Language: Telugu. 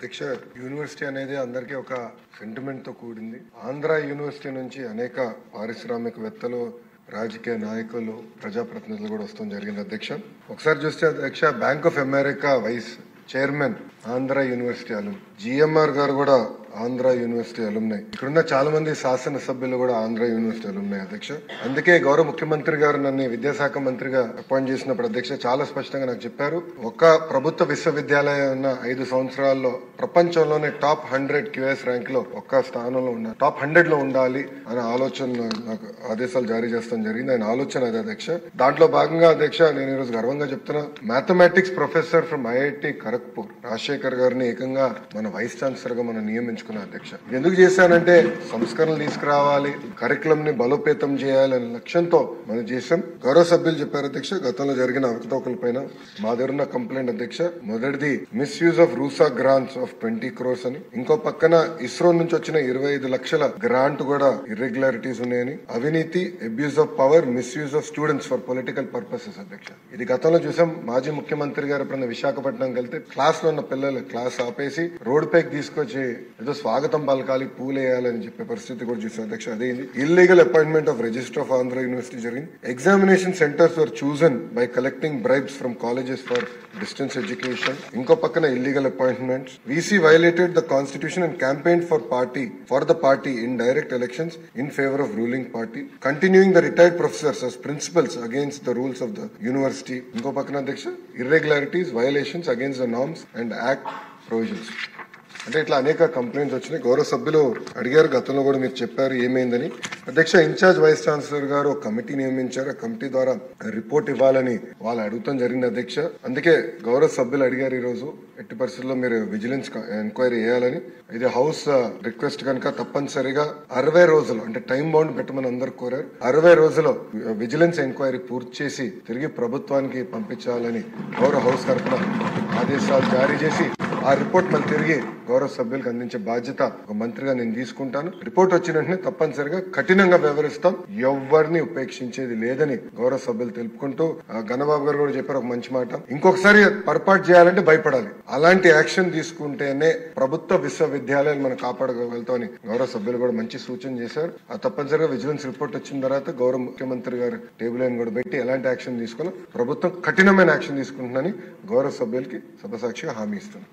అధ్యక్ష, యూనివర్సిటీ అనేది అందరికీ ఒక సెంటిమెంట్ తో కూడింది. ఆంధ్ర యూనివర్సిటీ నుంచి అనేక పారిశ్రామికవేత్తలు, రాజకీయ నాయకులు, ప్రజాప్రతినిధులు కూడా వస్తాం జరిగింది అధ్యక్ష. ఒకసారి చూస్తే అధ్యక్ష, Bank of America vice chairman Andhra University alum, GMR గారు కూడా ఆంధ్ర యూనివర్సిటీ అలుమ్నాయి. ఇక్కడున్న చాలా మంది శాసనసభ్యులు కూడా ఆంధ్ర యూనివర్సిటీ అలుమ్నాయి అధ్యక్ష. అందుకే గౌరవ ముఖ్యమంత్రి గారు నన్ను విద్యాశాఖ మంత్రిగా అపాయింట్ చేసినప్పుడు అధ్యక్ష చాలా స్పష్టంగా నాకు చెప్పారు, ఒక ప్రభుత్వ విశ్వవిద్యాలయం ఉన్న 5 సంవత్సరాల్లో ప్రపంచంలోనే టాప్ 100 క్యూఎస్ ర్యాంక్ లో ఒక్క స్థానంలో ఉన్న టాప్ 100 లో ఉండాలి అనే ఆలోచన నాకు ఆదేశాలు జారీ చేస్తాం జరిగింది. ఆయన ఆలోచన అదే అధ్యక్ష. దాంట్లో భాగంగా అధ్యక్ష నేను ఈరోజు గర్వంగా చెప్తున్నా, mathematics professor from IIT Kharagpur Rajasekhar గారిని ఏకంగా మన వైస్ ఛాన్సలర్ గా మనం నియమించుకున్నాం అధ్యక్ష. ఎందుకు చేశానంటే సంస్కరణలు తీసుకురావాలి, కరికులం ని బలోపేతం చేయాలనే లక్ష్యంతో మనం చేశాం. గౌరవ సభ్యులు చెప్పారు అధ్యక్ష, గతంలో జరిగిన అవకతవకల పైన మా దగ్గర ఉన్న కంప్లైంట్ అధ్యక్ష. మొదటిది misuse of RUSA grants of 20 crores అని, ఇంకో పక్కన ఇస్రో నుంచి వచ్చిన 25 లక్షల గ్రాంట్ కూడా ఇర్రెగ్యులారిటీస్ ఉన్నాయని, అవినీతి, abuse of power, misuse of students for political purposes అధ్యక్ష. ఇది గతంలో చూసాం. మాజీ ముఖ్యమంత్రి గారు ఎప్పుడైనా విశాఖపట్నంకి వెళ్తే క్లాస్ లో ఉన్న పిల్లలు క్లాస్ ఆపేసి రోడ్ పైకి తీసుకొచ్చి ఏదో స్వాగతం పలకాలి, పూలేయాలని చెప్పే పరిస్థితి కూడా చూసాం అధ్యక్ష. అదేంది illegal appointment of register of Andhra University జరిగింది. Examination centres were chosen by collecting bribes from colleges for distance education. ఇంకో పక్కన illegal appointments. VC violated the constitution and campaign for the party in direct elections in favour of ruling party, continuing the retired professors as principals against the rules of the university. ఇంకో పక్కన అధ్యక్ష irregularities, violations against the norms and act provisions. అంటే ఇట్లా అనేక కంప్లైంట్స్ వచ్చినాయి. గౌరవ సభ్యులు అడిగారు, గతంలో కూడా మీరు చెప్పారు ఏమైందని. అధ్యక్ష, ఇన్ఛార్జ్ వైస్ ఛాన్సలర్ గారు ఒక కమిటీ నియమించారు. ఆ కమిటీ ద్వారా రిపోర్ట్ ఇవ్వాలని వాళ్ళు అడుగుతాం జరిగింది అధ్యక్ష. అందుకే గౌరవ సభ్యులు అడిగారు ఈ రోజు ఎట్టి పరిస్థితుల్లో మీరు విజిలెన్స్ ఎంక్వైరీ చేయాలని. ఇది హౌస్ రిక్వెస్ట్ కనుక తప్పనిసరిగా 60 రోజులు అంటే టైం బౌండ్ పెట్టమని అందరు కోరారు. 60 రోజులు విజిలెన్స్ ఎంక్వైరీ పూర్తి చేసి తిరిగి ప్రభుత్వానికి పంపించాలని గౌరవ హౌస్ తరఫున ఆదేశాలు జారీ చేసి ఆ రిపోర్ట్ మళ్ళీ తిరిగి గౌరవ సభ్యులకు అందించే బాధ్యత ఒక మంత్రిగా నేను తీసుకుంటాను. రిపోర్ట్ వచ్చిన వెంటనే తప్పనిసరిగా కఠినంగా వ్యవహరిస్తాం, ఎవరిని ఉపేక్షించేది లేదని గౌరవ సభ్యులు తెలుపుకుంటూ, గణబాబు గారు కూడా చెప్పారు ఒక మంచి మాట, ఇంకొకసారి పొరపాటు చేయాలంటే భయపడాలి, అలాంటి యాక్షన్ తీసుకుంటేనే ప్రభుత్వ విశ్వవిద్యాలయాలు మనం కాపాడగలుగుతామని గౌరవ సభ్యులు కూడా మంచి సూచన చేశారు. ఆ తప్పనిసరిగా విజిలెన్స్ రిపోర్ట్ వచ్చిన తర్వాత గౌరవ ముఖ్యమంత్రి గారు టేబుల్ లైన్ కూడా పెట్టి ఎలాంటి యాక్షన్ తీసుకోవాలో ప్రభుత్వం కఠినమైన యాక్షన్ తీసుకుంటుందని గౌరవ సభ్యులకి సభసాక్షిగా హామీ ఇస్తుంది.